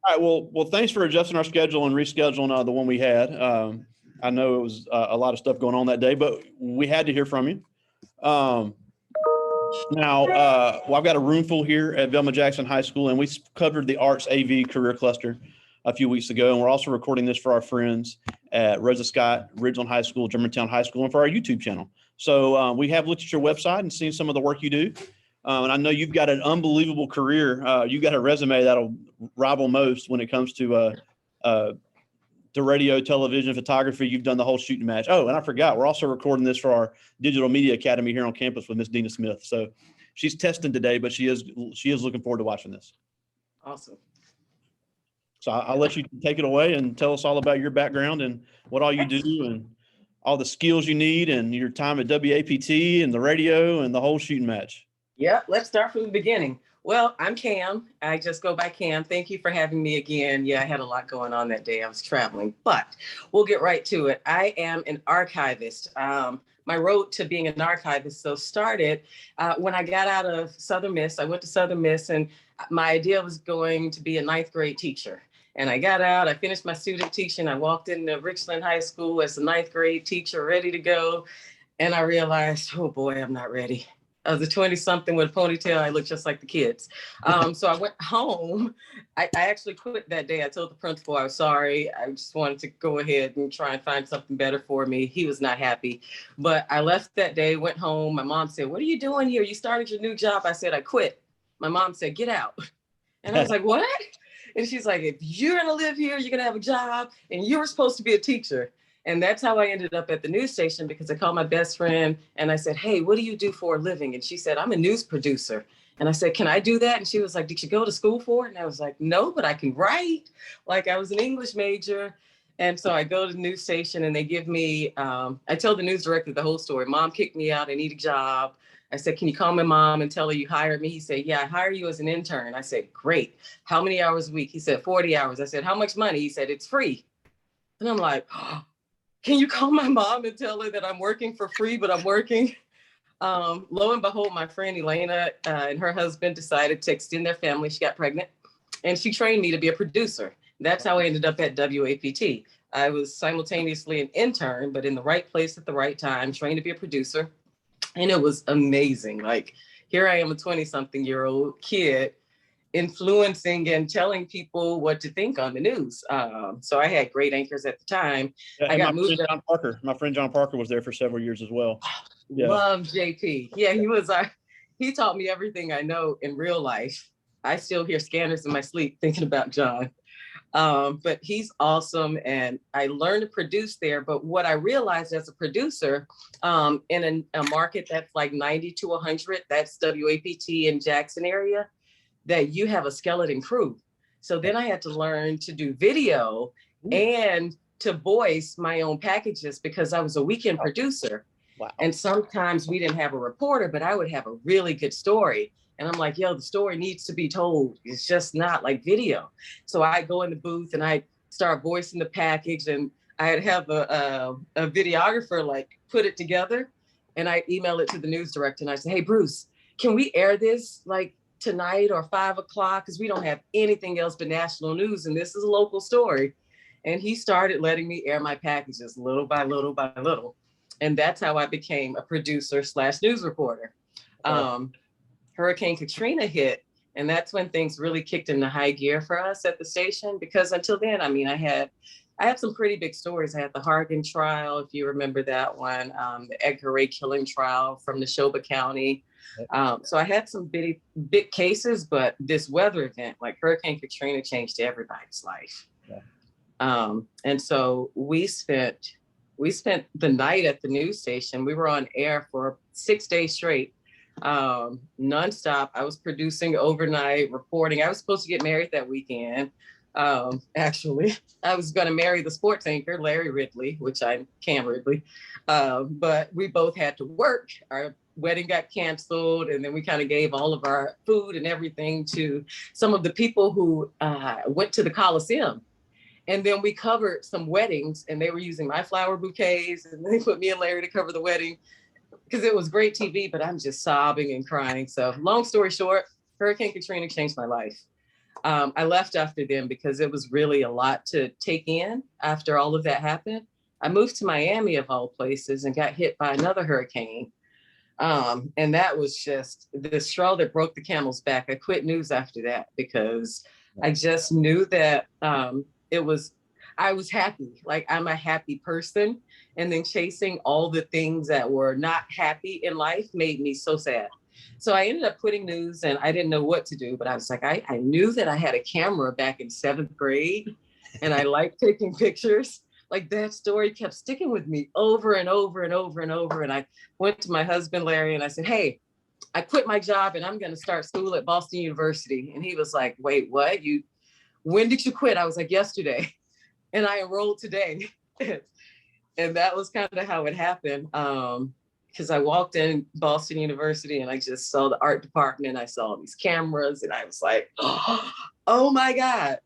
All right. Well, thanks for adjusting our schedule and rescheduling the one we had. I know it was a lot of stuff going on that day, but we had to hear from you. Um, I've got a room full here at Velma Jackson High School, and we covered the Arts AV Career Cluster a few weeks ago, and we're also recording this for our friends at Rosa Scott, Ridgeland High School, Germantown High School, and for our YouTube channel. So we have looked at your website and seen some of the work you do. And I know you've got an unbelievable career. You've got a resume that'll rival most when it comes to radio, television, photography. You've done the whole shooting match. Oh, and I forgot, we're also recording this for our Digital Media Academy here on campus with Miss Dina Smith. So she's testing today, but she is looking forward to watching this. Awesome. So I'll let you take it away and tell us all about your background and what all you do and all the skills you need and your time at WAPT and the radio and the whole shooting match. Yeah, let's start from the beginning. Well, I'm Cam. I just go by Cam. Thank you for having me again. Yeah, I had a lot going on that day. I was traveling, but we'll get right to it. I am an archivist. My road to being an archivist started when I got out of Southern Miss. I went to Southern Miss, and my idea was going to be a 9th grade teacher. And I got out, I finished my student teaching. I walked into Richland High School as a 9th grade teacher, ready to go. And I realized, oh boy, I'm not ready. I was a 20-something with a ponytail. I looked just like the kids. So I went home. I actually quit that day. I told the principal I was sorry. I just wanted to go ahead and try and find something better for me. He was not happy. But I left that day, went home. My mom said, what are you doing here? You started your new job. I said, I quit. My mom said, get out. And I was like, what? And she's like, if you're going to live here, you're going to have a job, and you were supposed to be a teacher. And that's how I ended up at the news station, because I called my best friend and I said, hey, what do you do for a living? And she said, I'm a news producer. And I said, can I do that? And she was like, did you go to school for it? And I was like, no, but I can write. Like, I was an English major. And so I go to the news station and they give me, I tell the news director the whole story. Mom kicked me out. I need a job. I said, can you call my mom and tell her you hired me? He said, yeah, I hire you as an intern. I said, great. How many hours a week? He said, 40 hours. I said, how much money? He said, it's free. And I'm like, oh, can you call my mom and tell her that I'm working for free, but I'm working? Lo and behold, my friend Elena and her husband decided to extend their family. She got pregnant and she trained me to be a producer. That's how I ended up at WAPT. I was simultaneously an intern, but in the right place at the right time, trained to be a producer. And it was amazing. Like, here I am, a 20-something-year-old kid influencing and telling people what to think on the news. So I had great anchors at the time. Yeah, I got moved up. My friend John Parker was there for several years as well. Yeah. Love JP. Yeah, he taught me everything I know in real life. I still hear scanners in my sleep thinking about John. But he's awesome. And I learned to produce there. But what I realized as a producer, in a market that's like 90 to 100, that's WAPT in Jackson area, that you have a skeleton crew. So then I had to learn to do video and to voice my own packages, because I was a weekend producer. Wow. And sometimes we didn't have a reporter, but I would have a really good story. And I'm like, yo, the story needs to be told. It's just not like video. So I go in the booth and I start voicing the package, and I'd have a videographer like put it together, and I email it to the news director and I say, hey, Bruce, can we air this like tonight or 5 o'clock? Because we don't have anything else but national news, and this is a local story. And he started letting me air my packages little by little by little. And that's how I became a producer / news reporter. Hurricane Katrina hit, and that's when things really kicked into high gear for us at the station. Because until then, I mean, I had some pretty big stories. I had the Hargan trial, if you remember that one, the Edgar Ray killing trial from Neshoba County. So I had some big cases, but this weather event like Hurricane Katrina changed everybody's life. Yeah. And so we spent the night at the news station. We were on air for 6 days straight, nonstop. I was producing overnight, reporting. I was supposed to get married that weekend. Actually, I was going to marry the sports anchor, Larry Ridley, which I'm Cam Ridley. But we both had to work. Our wedding got canceled, and then we kind of gave all of our food and everything to some of the people who went to the Coliseum. And then we covered some weddings, and they were using my flower bouquets, and they put me and Larry to cover the wedding because it was great TV, but I'm just sobbing and crying. So long story short, Hurricane Katrina changed my life. I left after them because it was really a lot to take in after all of that happened. I moved to Miami of all places and got hit by another hurricane. And that was just the straw that broke the camel's back. I quit news after that because I just knew that I was happy. Like, I'm a happy person. And then chasing all the things that were not happy in life made me so sad. So I ended up quitting news and I didn't know what to do, but I was like, I knew that I had a camera back in 7th grade and I liked taking pictures. Like, that story kept sticking with me over and over and over and over. And I went to my husband, Larry, and I said, hey, I quit my job and I'm going to start school at Boston University. And he was like, wait, what? When did you quit? I was like, yesterday. And I enrolled today. And that was kind of how it happened. Because I walked in Boston University and I just saw the art department. I saw these cameras and I was like, oh my God.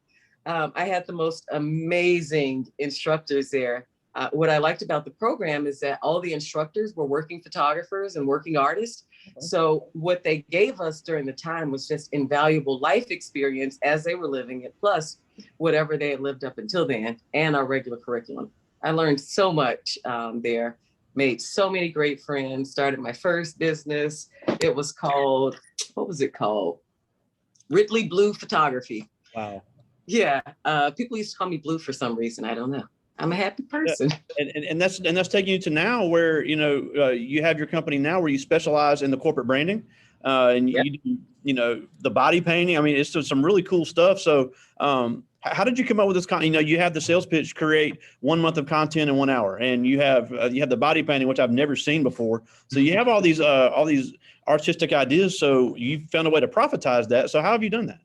I had the most amazing instructors there. What I liked about the program is that all the instructors were working photographers and working artists. Okay. So what they gave us during the time was just invaluable life experience as they were living it, plus whatever they had lived up until then, and our regular curriculum. I learned so much there, made so many great friends, started my first business. It was called, what was it called? Ridley Blue Photography. Wow. Yeah, people used to call me Blue for some reason. I don't know. I'm a happy person. Yeah. And that's taking you to now where, you have your company now where you specialize in the corporate branding, and yep. you do, the body painting. I mean, it's some really cool stuff. So, how did you come up with this content? You have the sales pitch, create 1 month of content in 1 hour, and you have the body painting, which I've never seen before. So you have all these artistic ideas. So you found a way to profitize that. So how have you done that?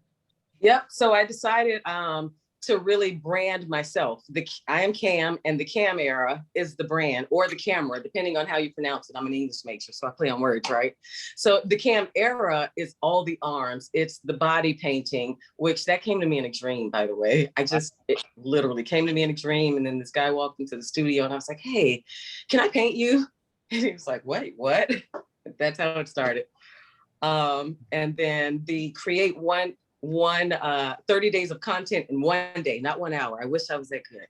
Yep. So I decided to really brand myself. I am Kam, and the Kam era is the brand, or the camera, depending on how you pronounce it. I'm an English major, so I play on words, right? So the Kam era is all the arms. It's the body painting, which that came to me in a dream, by the way. It literally came to me in a dream. And then this guy walked into the studio and I was like, hey, can I paint you? And he was like, wait, what? That's how it started. And then the create 30 days of content in 1 day, not 1 hour. I wish I was that good.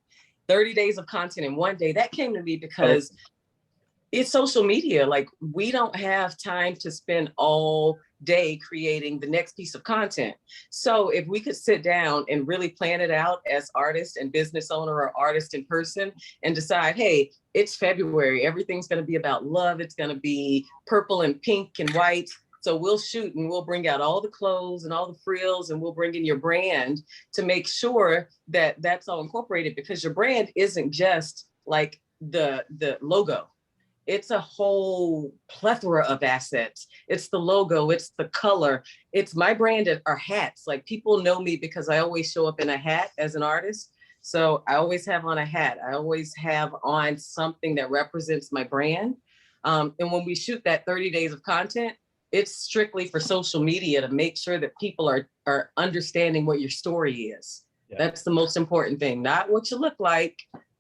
30 days of content in 1 day. That came to me because it's social media. Like, we don't have time to spend all day creating the next piece of content. So if we could sit down and really plan it out as artist and business owner or artist in person and decide, hey, it's February. Everything's going to be about love. It's going to be purple and pink and white. So we'll shoot and we'll bring out all the clothes and all the frills, and we'll bring in your brand to make sure that that's all incorporated, because your brand isn't just like the logo. It's a whole plethora of assets. It's the logo, it's the color, it's my brand are hats. Like, people know me because I always show up in a hat as an artist. So I always have on a hat. I always have on something that represents my brand. And when we shoot that 30 days of content, it's strictly for social media to make sure that people are understanding what your story is. Yeah. That's the most important thing. Not what you look like,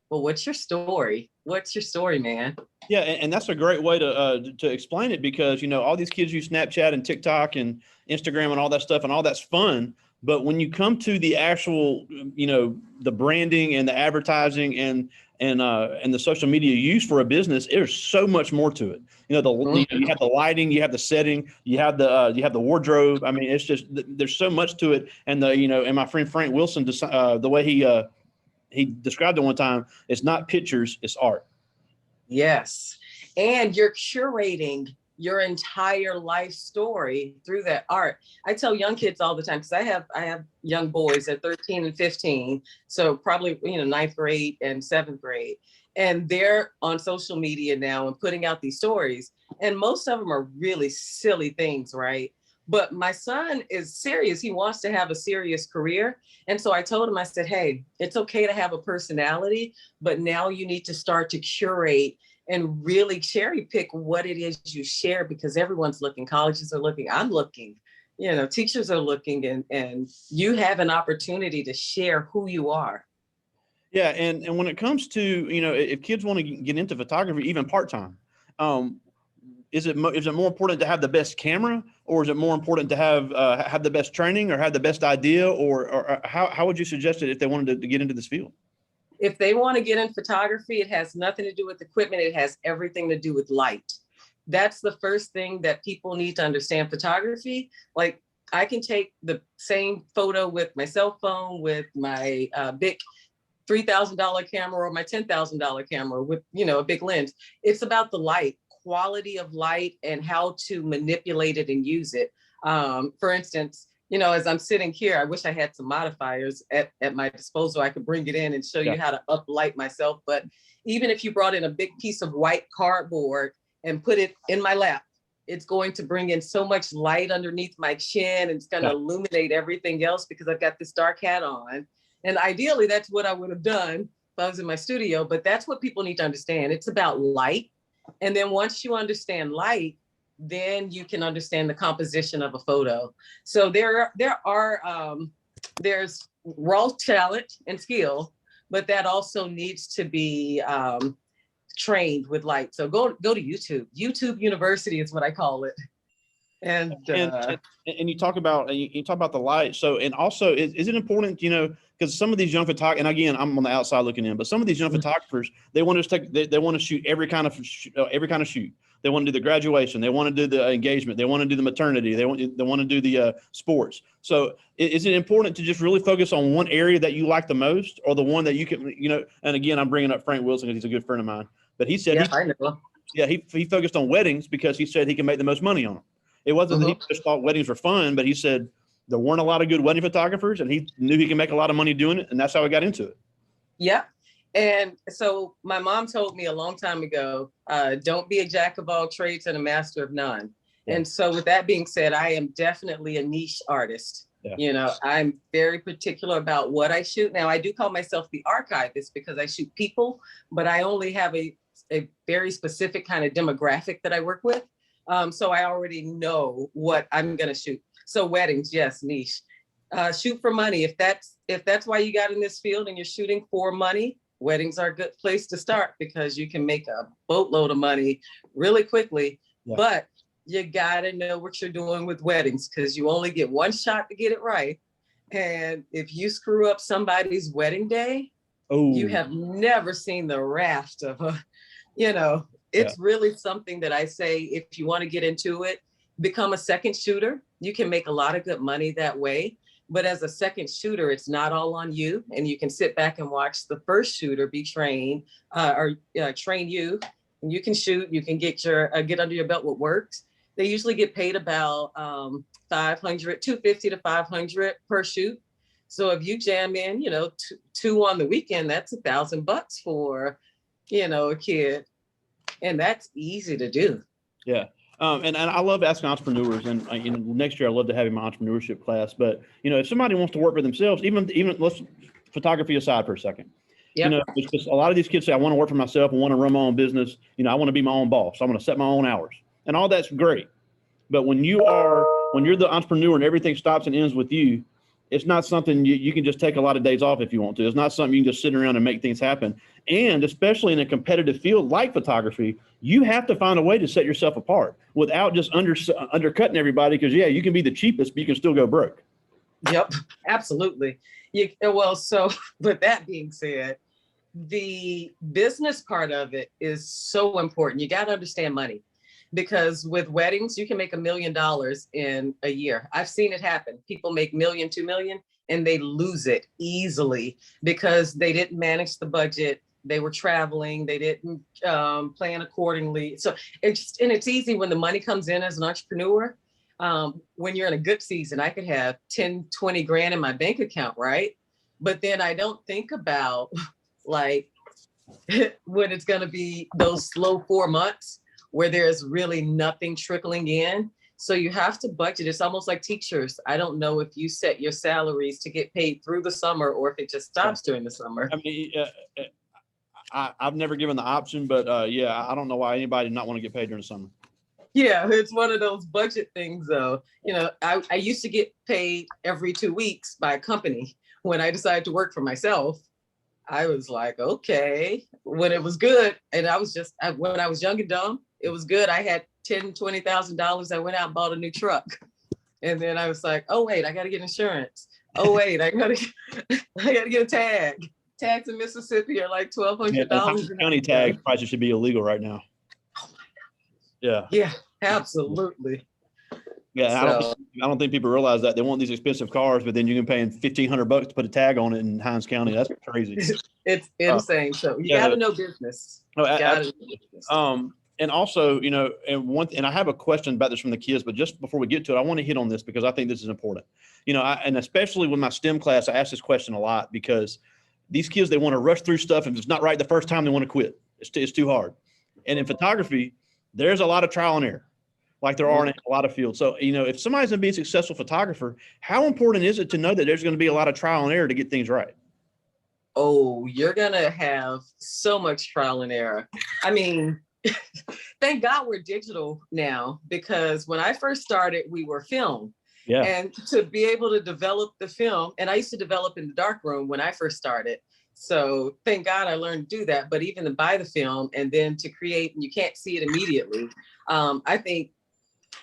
but what's your story? What's your story, man? Yeah, and that's a great way to explain it, because all these kids use Snapchat and TikTok and Instagram and all that stuff, and all that's fun. But when you come to the actual, the branding and the advertising and the social media use for a business, there's so much more to it. You have the lighting, you have the setting, you have the wardrobe. I mean, it's just, there's so much to it. And and my friend Frank Wilson, the way he described it one time, it's not pictures, it's art. Yes. And you're curating your entire life story through that art. I tell young kids all the time, because I have young boys at 13 and 15. So probably, 9th grade and 7th grade. And they're on social media now and putting out these stories. And most of them are really silly things, right? But my son is serious. He wants to have a serious career. And so I told him, I said, hey, it's okay to have a personality, but now you need to start to curate and really cherry pick what it is you share, because everyone's looking. Colleges are looking. I'm looking. Teachers are looking, and you have an opportunity to share who you are. Yeah. And when it comes to, if kids want to get into photography, even part-time, is it more important to have the best camera, or is it more important to have the best training, or have the best idea, or how would you suggest it if they wanted to get into this field? If they want to get in photography, it has nothing to do with equipment. It has everything to do with light. That's the first thing that people need to understand. Photography, like I can take the same photo with my cell phone, with my big $3,000 camera, or my $10,000 camera with, a big lens. It's about the light, quality of light, and how to manipulate it and use it. For instance, as I'm sitting here, I wish I had some modifiers at my disposal. I could bring it in and show you how to uplight myself. But even if you brought in a big piece of white cardboard and put it in my lap, it's going to bring in so much light underneath my chin, and it's going to illuminate everything else because I've got this dark hat on. And ideally, that's what I would have done if I was in my studio. But that's what people need to understand. It's about light. And then once you understand light, then you can understand the composition of a photo. So there's raw talent and skill, but that also needs to be trained with light. So go to YouTube. YouTube University is what I call it. And you talk about the light. So, and also, is it important, because some of these young photographers, and again, I'm on the outside looking in, but some of these young photographers, they want to shoot every kind of shoot. They want to do the graduation. They want to do the engagement. They want to do the maternity. They want to do the sports. So is it important to just really focus on one area that you like the most, or the one that you can, and again, I'm bringing up Frank Wilson because he's a good friend of mine, but he said, I know. He focused on weddings because he said he can make the most money on them. It wasn't that he just thought weddings were fun, but he said there weren't a lot of good wedding photographers, and he knew he could make a lot of money doing it. And that's how he got into it. Yeah. And so my mom told me a long time ago, don't be a jack of all trades and a master of none. Yeah. And so with that being said, I am definitely a niche artist. Yeah. I'm very particular about what I shoot. Now, I do call myself the archivist because I shoot people, but I only have a very specific kind of demographic that I work with. So I already know what I'm going to shoot. So weddings, yes, niche. Shoot for money. If that's why you got in this field and you're shooting for money, weddings are a good place to start because you can make a boatload of money really quickly. Yeah. But you got to know what you're doing with weddings because you only get one shot to get it right. And if you screw up somebody's wedding day, you have never seen the raft of it's really something that I say, if you want to get into it, become a second shooter. You can make a lot of good money that way. But as a second shooter, it's not all on you. And you can sit back and watch the first shooter be trained or train you. And you can shoot, you can get under your belt what works. They usually get paid about $250 to $500 per shoot. So if you jam in, two on the weekend, that's $1,000 for, a kid. And that's easy to do. Yeah. And I love asking entrepreneurs, and next year I'd love to have in my entrepreneurship class. But if somebody wants to work for themselves, even let's photography aside for a second. Yep. Because a lot of these kids say, I want to work for myself. I want to run my own business. I want to be my own boss. I want to set my own hours, and all that's great. But when you're the entrepreneur and everything stops and ends with you, it's not something you can just take a lot of days off if you want to. It's not something you can just sit around and make things happen. And especially in a competitive field like photography, you have to find a way to set yourself apart without just undercutting everybody. Because you can be the cheapest, but you can still go broke. Yep, absolutely. So with that being said, the business part of it is so important. You got to understand money. Because with weddings, you can make $1 million in a year. I've seen it happen. People make $1 million, $2 million, and they lose it easily because they didn't manage the budget. They were traveling. They didn't plan accordingly. So it's easy when the money comes in as an entrepreneur. When you're in a good season, I could have 10, 20 grand in my bank account, right? But then I don't think about like when it's going to be those slow 4 months where there's really nothing trickling in. So you have to budget. It's almost like teachers. I don't know if you set your salaries to get paid through the summer or if it just stops during the summer. I mean, I've never given the option, but I don't know why anybody did not want to get paid during the summer. Yeah, it's one of those budget things though. I used to get paid every 2 weeks by a company. When I decided to work for myself, I was like, okay, when it was good. And when I was young and dumb, it was good. I had $10,000, $20,000, I went out and bought a new truck. And then I was like, oh wait, I got to get insurance. Oh wait, I gotta get a tag. Tags in Mississippi are like $1,200. County tag prices should be illegal right now. Oh my God. Yeah. Yeah, absolutely. Yeah, So, I don't think people realize that they want these expensive cars, but then you can pay $1,500 to put a tag on it in Hinds County. That's crazy. it's insane. So you yeah, got to know business. No, Gotta know business. And also, and I have a question about this from the kids, but just before we get to it, I want to hit on this because I think this is important. And especially with my STEM class, I ask this question a lot because these kids, they want to rush through stuff. If it's not right the first time, they want to quit. It's too hard. And in photography, there's a lot of trial and error, like there are in a lot of fields. So, if somebody's going to be a successful photographer, how important is it to know that there's going to be a lot of trial and error to get things right? Oh, you're going to have so much trial and error. I mean, thank God we're digital now, because when I first started, we were film. Yeah. And to be able to develop the film, and I used to develop in the darkroom when I first started. So thank God I learned to do that. But even to buy the film and then to create, and you can't see it immediately. I think,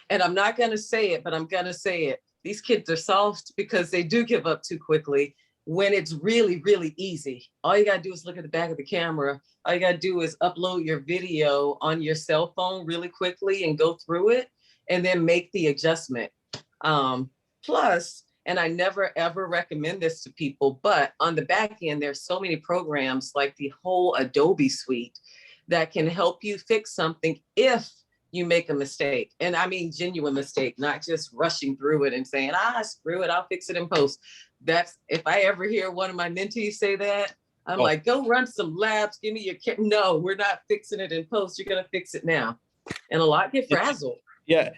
and I'm not going to say it, but I'm going to say it. These kids are soft because they do give up too quickly when it's really, really easy. All you got to do is look at the back of the camera. All you got to do is upload your video on your cell phone really quickly and go through it and then make the adjustment. Plus, and I never ever recommend this to people, but on the back end, there's so many programs like the whole Adobe suite that can help you fix something if you make a mistake. And I mean, genuine mistake, not just rushing through it and saying, screw it, I'll fix it in post. That's, if I ever hear one of my mentees say that, I'm like, go run some labs, give me your no, we're not fixing it in post. You're going to fix it now. And a lot get frazzled. Yeah.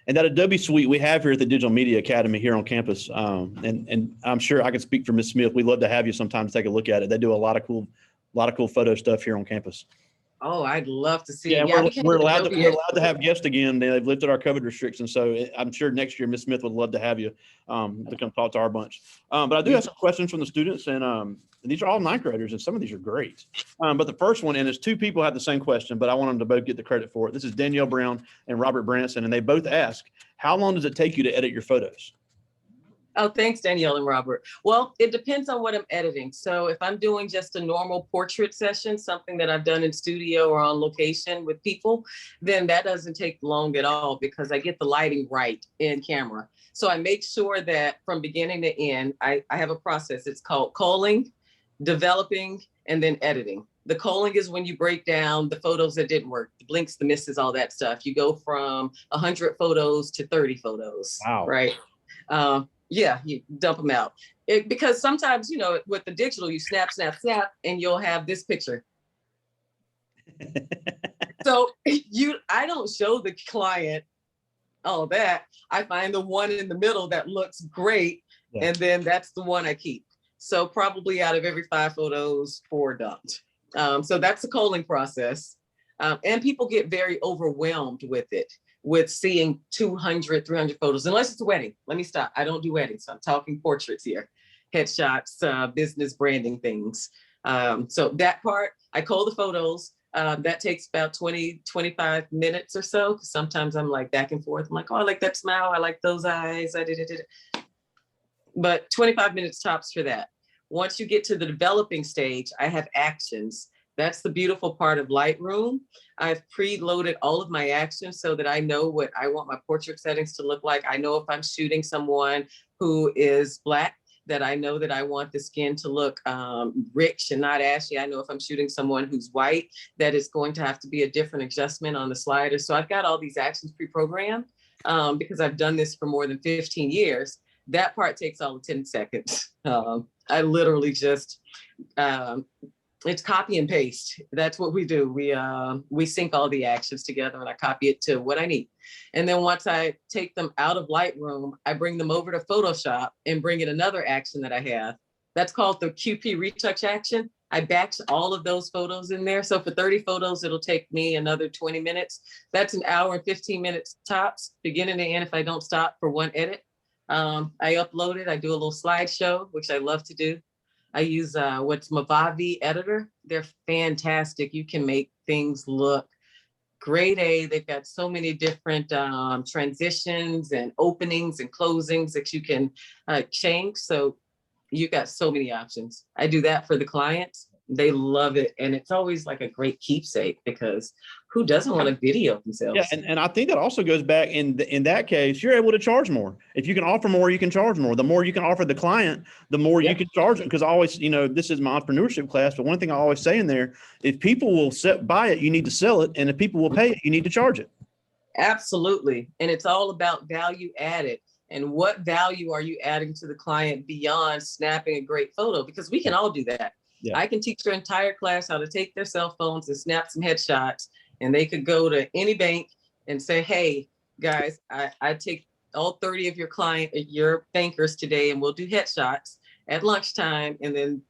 And that Adobe suite we have here at the Digital Media Academy here on campus. And I'm sure I can speak for Ms. Smith. We'd love to have you sometime to take a look at it. They do a lot of cool photo stuff here on campus. Oh, I'd love to see it. Yeah, we're allowed to have guests again. They've lifted our COVID restrictions. So I'm sure next year Ms. Smith would love to have you to come talk to our bunch. But I do have some questions from the students, and these are all ninth graders, and some of these are great. But the first one, and it's two people have the same question, but I want them to both get the credit for it. This is Danielle Brown and Robert Branson, and they both ask, how long does it take you to edit your photos? Oh, thanks, Danielle and Robert. Well, it depends on what I'm editing. So if I'm doing just a normal portrait session, something that I've done in studio or on location with people, then that doesn't take long at all because I get the lighting right in camera. So I make sure that from beginning to end, I have a process. It's called culling, developing, and then editing. The culling is when you break down the photos that didn't work, the blinks, the misses, all that stuff. You go from 100 photos to 30 photos, wow. Right? Yeah, you dump them out. Because sometimes, with the digital, you snap, and you'll have this picture. So I don't show the client all that. I find the one in the middle that looks great. Yeah. And then that's the one I keep. So probably out of every 5 photos, 4 dumped. So that's the culling process. And people get very overwhelmed with it, with seeing 200, 300 photos, unless it's a wedding. Let me stop. I don't do weddings. I'm talking portraits here, headshots, business branding things. So that part, I cull the photos. That takes about 20, 25 minutes or so. Sometimes I'm like back and forth. I'm like, oh, I like that smile. I like those eyes. I did it. But 25 minutes tops for that. Once you get to the developing stage, I have actions. That's the beautiful part of Lightroom. I've preloaded all of my actions so that I know what I want my portrait settings to look like. I know if I'm shooting someone who is Black, that I know that I want the skin to look rich and not ashy. I know if I'm shooting someone who's white, that it's going to have to be a different adjustment on the slider. So I've got all these actions pre-programmed because I've done this for more than 15 years. That part takes all of 10 seconds. I literally just, it's copy and paste. That's what we do. We sync all the actions together and I copy it to what I need. And then once I take them out of Lightroom, I bring them over to Photoshop and bring in another action that I have. That's called the QP retouch action. I batch all of those photos in there. So for 30 photos, it'll take me another 20 minutes. That's an hour and 15 minutes tops, beginning to end if I don't stop for one edit. I upload it. I do a little slideshow, which I love to do. I use what's Mavavi editor. They're fantastic. You can make things look grade A. They've got so many different transitions and openings and closings that you can change. So you got so many options. I do that for the clients. They love it. And it's always like a great keepsake because who doesn't want to video themselves? Yeah, and I think that also goes back in that case, you're able to charge more. If you can offer more, you can charge more. The more you can offer the client, the more you can charge them. Because I always, this is my entrepreneurship class, but one thing I always say in there, if people will buy it, you need to sell it. And if people will pay it, you need to charge it. Absolutely. And it's all about value added. And what value are you adding to the client beyond snapping a great photo? Because we can all do that. Yeah. I can teach their entire class how to take their cell phones and snap some headshots, and they could go to any bank and say, hey, guys, I take all 30 of your bankers today, and we'll do headshots at lunchtime. And then,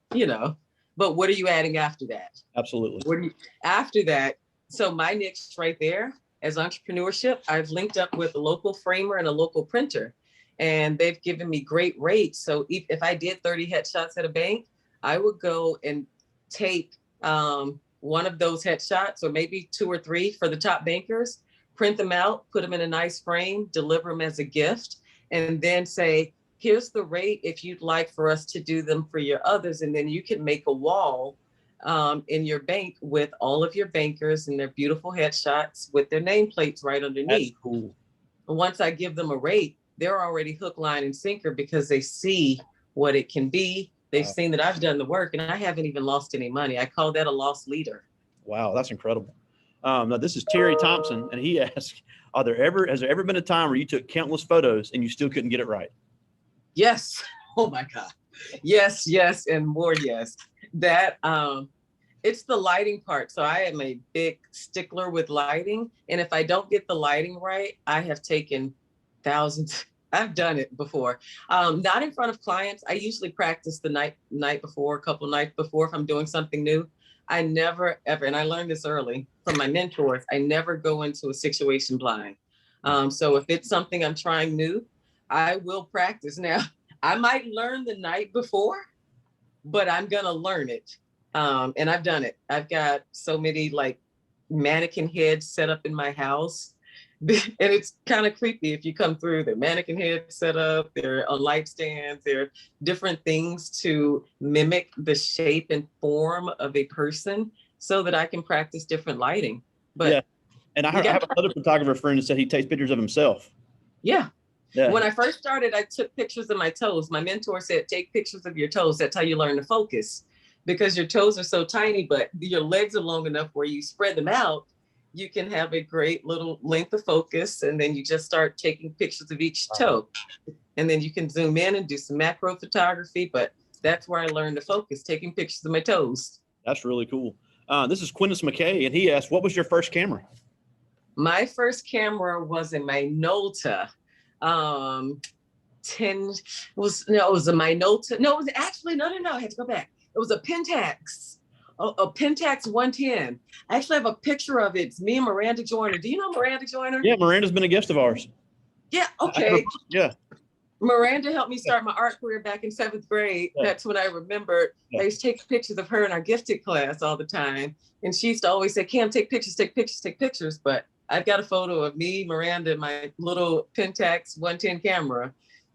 but what are you adding after that? Absolutely. After that, so my niche right there as entrepreneurship, I've linked up with a local framer and a local printer, and they've given me great rates. So if I did 30 headshots at a bank, I would go and take one of those headshots, or maybe 2 or 3 for the top bankers, print them out, put them in a nice frame, deliver them as a gift, and then say, here's the rate if you'd like for us to do them for your others. And then you can make a wall in your bank with all of your bankers and their beautiful headshots with their nameplates right underneath. That's cool. And once I give them a rate, they're already hook, line, and sinker because they see what it can be. They've seen that I've done the work, and I haven't even lost any money. I call that a lost leader. Wow, that's incredible. Now this is Terry Thompson, and he asked, has there ever been a time where you took countless photos and you still couldn't get it right? Yes. Oh my God. Yes, and more yes. That it's the lighting part. So I am a big stickler with lighting. And if I don't get the lighting right, I have taken thousands. I've done it before. Not in front of clients. I usually practice the night before, a couple nights before if I'm doing something new. I never, ever, and I learned this early from my mentors, I never go into a situation blind. So if it's something I'm trying new, I will practice. Now, I might learn the night before, but I'm going to learn it. And I've done it. I've got so many like mannequin heads set up in my house. And it's kind of creepy if you come through. Their mannequin heads set up, they're on light stands, they're different things to mimic the shape and form of a person so that I can practice different lighting. But yeah. And I have another photographer friend that said he takes pictures of himself. Yeah. When I first started, I took pictures of my toes. My mentor said, take pictures of your toes. That's how you learn to focus, because your toes are so tiny, but your legs are long enough where you spread them out. You can have a great little length of focus, and then you just start taking pictures of each toe. And then you can zoom in and do some macro photography, but that's where I learned to focus, taking pictures of my toes. That's really cool. This is Quintus McKay, and he asked, what was your first camera? My first camera was a Minolta. It was a Minolta. No, it was actually, no, I had to go back. It was a Pentax. A Pentax 110. I actually have a picture of it. It's me and Miranda Joyner. Do you know Miranda Joyner? Yeah, Miranda's been a guest of ours. Yeah, okay. Yeah. Miranda helped me start my art career back in 7th grade. Yeah. That's when I remembered. Yeah. I used to take pictures of her in our gifted class all the time. And she used to always say, Cam, take pictures. But I've got a photo of me, Miranda, and my little Pentax 110 camera.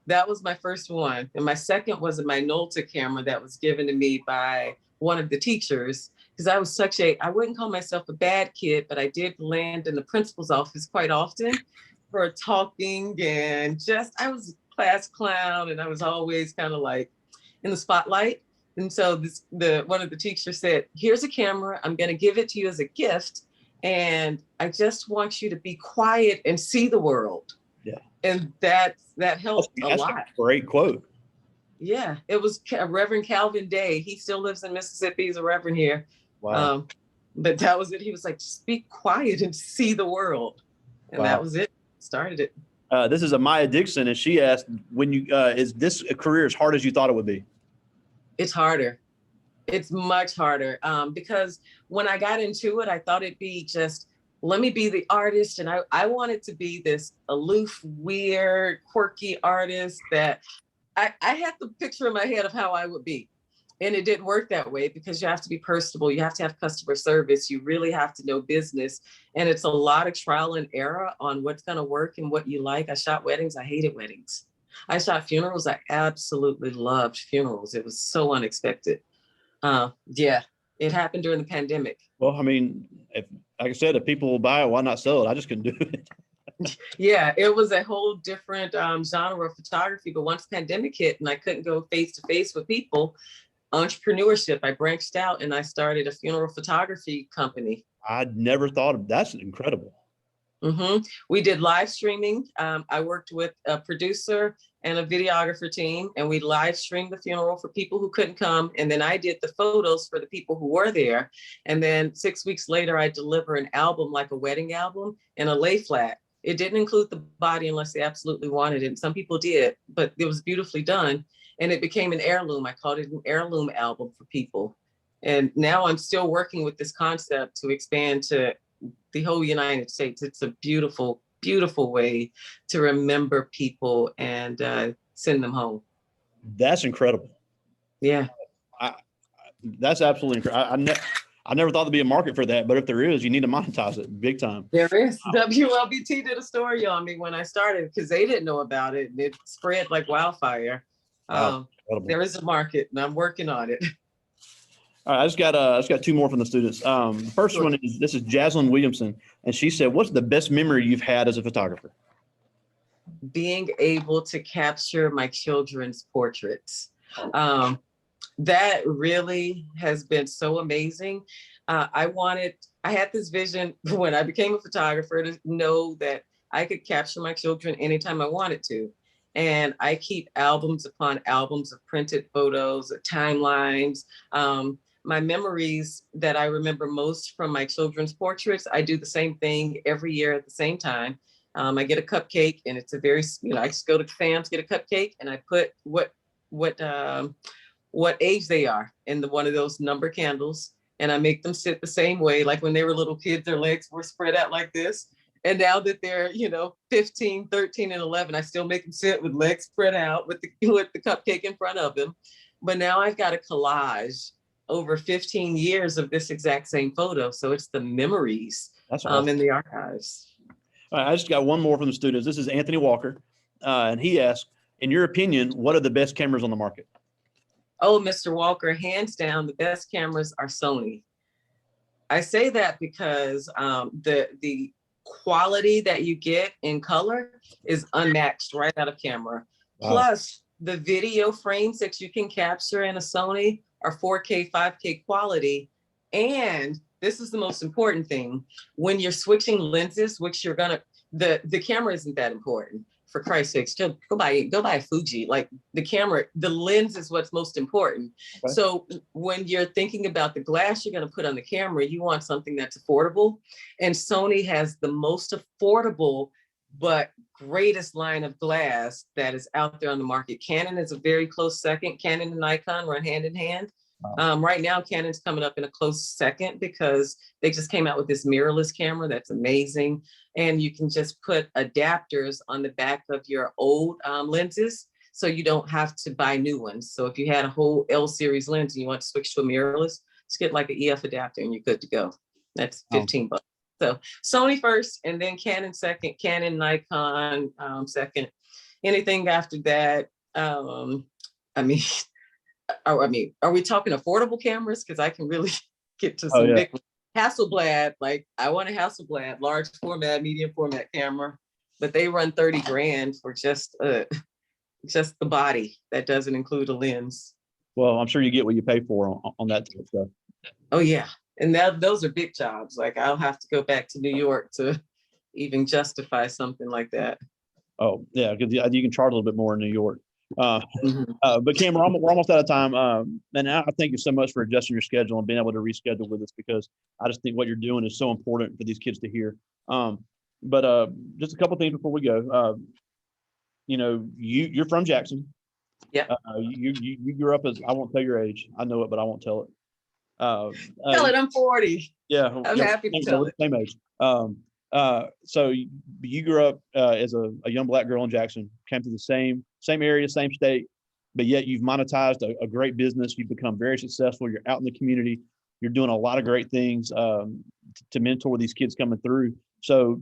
That was my first one. And my second was a Minolta camera that was given to me by one of the teachers, because I was I wouldn't call myself a bad kid, but I did land in the principal's office quite often for talking, and I was a class clown, and I was always kind of like in the spotlight. And so one of the teachers said, here's a camera. I'm going to give it to you as a gift. And I just want you to be quiet and see the world. Yeah. And that helped a lot. A great quote. Yeah, it was Reverend Calvin Day. He still lives in Mississippi. He's a reverend here. Wow. But that was it. He was like, just be quiet and see the world. And that was it. Started it. This is Amaya Dixon, and she asked, is this a career as hard as you thought it would be? It's harder. It's much harder because when I got into it, I thought it'd be just, let me be the artist. And I wanted to be this aloof, weird, quirky artist that I had the picture in my head of how I would be. And it didn't work that way because you have to be personable. You have to have customer service. You really have to know business. And it's a lot of trial and error on what's going to work and what you like. I shot weddings. I hated weddings. I shot funerals. I absolutely loved funerals. It was so unexpected. Yeah, it happened during the pandemic. Well, I mean, if, like I said, if people will buy it, why not sell it? I just couldn't do it. Yeah, it was a whole different genre of photography. But once pandemic hit and I couldn't go face to face with people, entrepreneurship, I branched out and I started a funeral photography company. I'd never thought of that's incredible. We did live streaming. I worked with a producer and a videographer team, and we live streamed the funeral for people who couldn't come. And then I did the photos for the people who were there. And then 6 weeks later, I deliver an album like a wedding album in a lay flat. It didn't include the body unless they absolutely wanted it. And some people did, but it was beautifully done. And it became an heirloom. I called it an heirloom album for people. And now I'm still working with this concept to expand to the whole United States. It's a beautiful, beautiful way to remember people and send them home. That's incredible. Yeah. That's absolutely incredible. I never thought there'd be a market for that, but if there is, you need to monetize it big time. There is. Wow. WLBT did a story on me when I started because they didn't know about it. It spread like wildfire. Wow, there is a market and I'm working on it. All right, I just got two more from the students. The first one is, this is Jaslyn Williamson, and she said, what's the best memory you've had as a photographer? Being able to capture my children's portraits. That really has been so amazing. I had this vision when I became a photographer to know that I could capture my children anytime I wanted to. And I keep albums upon albums of printed photos, of timelines. My memories that I remember most from my children's portraits, I do the same thing every year at the same time. I get a cupcake, and it's a very, I just go to Sam's, get a cupcake, and I put what age they are in one of those number candles. And I make them sit the same way. Like when they were little kids, their legs were spread out like this. And now that they're, 15, 13, and 11, I still make them sit with legs spread out with the cupcake in front of them. But now I've got a collage over 15 years of this exact same photo. So it's the memories. That's awesome. In the archives. All right, I just got one more from the students. This is Anthony Walker. And he asked, in your opinion, what are the best cameras on the market? Oh, Mr. Walker, hands down, the best cameras are Sony. I say that because the quality that you get in color is unmatched right out of camera. Wow. Plus, the video frames that you can capture in a Sony are 4K, 5K quality. And this is the most important thing. When you're switching lenses, which you're gonna, the camera isn't that important. For Christ's sakes, go buy a Fuji. Like the camera, the lens is what's most important. Okay. So when you're thinking about the glass you're going to put on the camera, you want something that's affordable. And Sony has the most affordable but greatest line of glass that is out there on the market. Canon is a very close second. Canon and Nikon run hand in hand. Wow. Right now, Canon's coming up in a close second because they just came out with this mirrorless camera that's amazing. And you can just put adapters on the back of your old lenses, so you don't have to buy new ones. So if you had a whole L series lens and you want to switch to a mirrorless, just get like an EF adapter and you're good to go. That's $15. So Sony first, and then Canon second, Canon, Nikon second. Anything after that, are we talking affordable cameras? Because I can really get to some big Hasselblad. Like I want a Hasselblad, large format, medium format camera, but they run 30 grand for just the body. That doesn't include a lens. Well, I'm sure you get what you pay for on that type of stuff. Oh yeah, and those are big jobs. Like I'll have to go back to New York to even justify something like that. Oh yeah, because you can charge a little bit more in New York. But Cam, we're almost out of time. And I thank you so much for adjusting your schedule and being able to reschedule with us, because I just think what you're doing is so important for these kids to hear. But just a couple things before we go. You're from Jackson. Yeah. You grew up as, I won't tell your age. I know it, but I won't tell it. Tell it. I'm 40. Yeah. I'm happy to tell it. Same age. So you grew up as a young Black girl in Jackson, came to the same area, same state. but yet you've monetized a great business. You've become very successful. You're out in the community. You're doing a lot of great things to mentor these kids coming through. So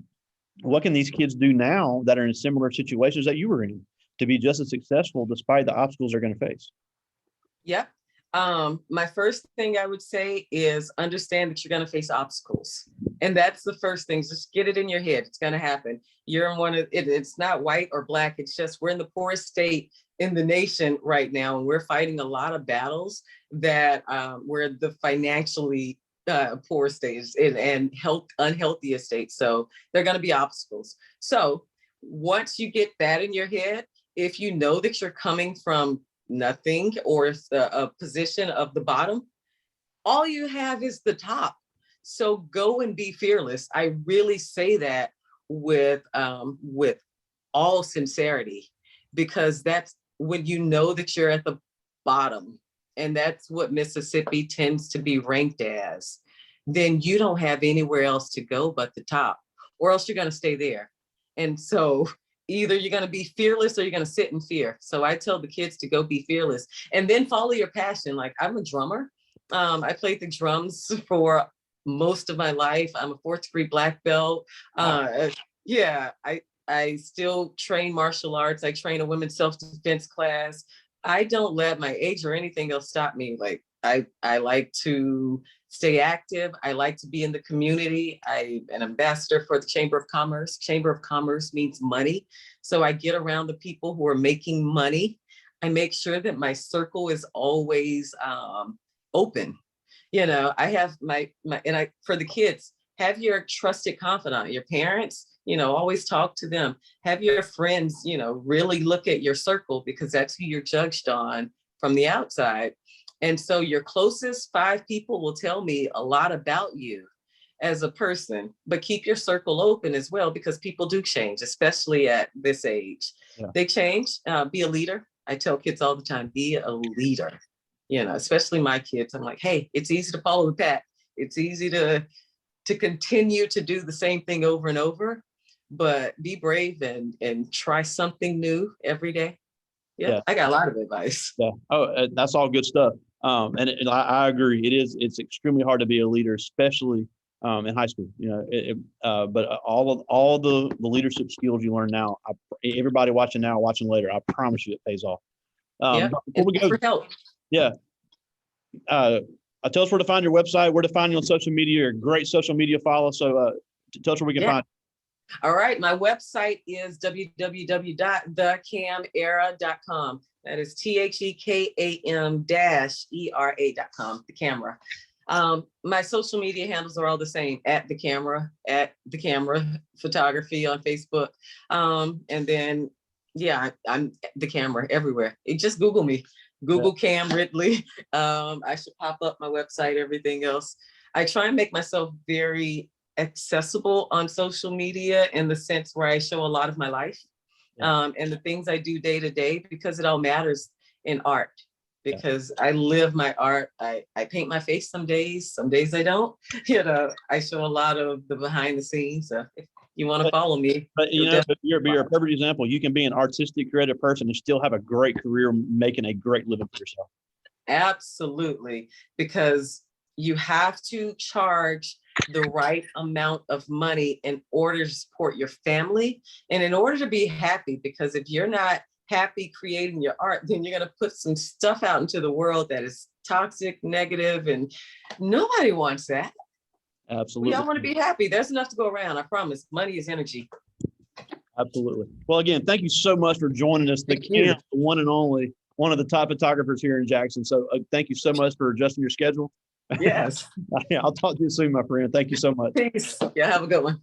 what can these kids do now that are in similar situations that you were in to be just as successful despite the obstacles they're going to face? Yep. My first thing I would say is understand that you're going to face obstacles. And that's the first thing. Just get it in your head. It's going to happen. You're in one of it. It's not white or black. It's just we're in the poorest state in the nation right now. And we're fighting a lot of battles that we're the financially poor states and unhealthy states. So they're going to be obstacles. So once you get that in your head, if you know that you're coming from nothing or a position of the bottom, all you have is the top. So go and be fearless. I really say that with all sincerity, because that's when you know that you're at the bottom, and that's what Mississippi tends to be ranked as, then you don't have anywhere else to go but the top, or else you're going to stay there. And so either you're going to be fearless or you're going to sit in fear. So I tell the kids to go be fearless and then follow your passion. Like, I'm a drummer. I played the drums for most of my life. I'm a 4th degree black belt. Yeah, I still train martial arts. I train a women's self-defense class. I don't let my age or anything else stop me. Like, I like to stay active. I like to be in the community. I'm an ambassador for the Chamber of Commerce. Chamber of Commerce means money. So I get around the people who are making money. I make sure that my circle is always open. You know, I have for the kids, have your trusted confidant, your parents, you know, always talk to them. Have your friends, you know, really look at your circle, because that's who you're judged on from the outside. And so your closest 5 people will tell me a lot about you as a person, but keep your circle open as well, because people do change, especially at this age. Yeah. They change. Be a leader. I tell kids all the time, be a leader, you know, especially my kids. I'm like, hey, it's easy to follow the pack. It's easy to continue to do the same thing over and over, but be brave and try something new every day. Yeah. I got a lot of advice. Yeah. Oh, that's all good stuff. And I agree. It's extremely hard to be a leader, especially in high school. You know, but all the leadership skills you learn now, everybody watching now, watching later, I promise you, it pays off. Before we go, for help. Yeah. Tell us where to find your website, where to find you on social media. You're a great social media follow. So tell us where we can find you. All right. My website is www.thekamera.com. That is THEKAM-ERA.com, the camera. My social media handles are all the same, at the camera photography on Facebook. And then, yeah, I'm the camera everywhere. Just Google me. Google Cam Ridley. I should pop up my website, everything else. I try and make myself very accessible on social media, in the sense where I show a lot of my life and the things I do day to day, because it all matters in art, because I live my art. I paint my face some days I don't. You know, I show a lot of the behind the scenes. So if you want to follow me. But you know, you're a perfect example. You can be an artistic, creative person and still have a great career, making a great living for yourself. Absolutely, because you have to charge the right amount of money in order to support your family and in order to be happy. Because if you're not happy creating your art, then you're going to put some stuff out into the world that is toxic, negative, and nobody wants that. Absolutely. We all want to be happy. There's enough to go around. I promise. Money is energy. Absolutely. Well, again, thank you so much for joining us. The one and only, one of the top photographers here in Jackson. So thank you so much for adjusting your schedule. Yes. I'll talk to you soon, my friend. Thank you so much. Peace. Yeah, have a good one.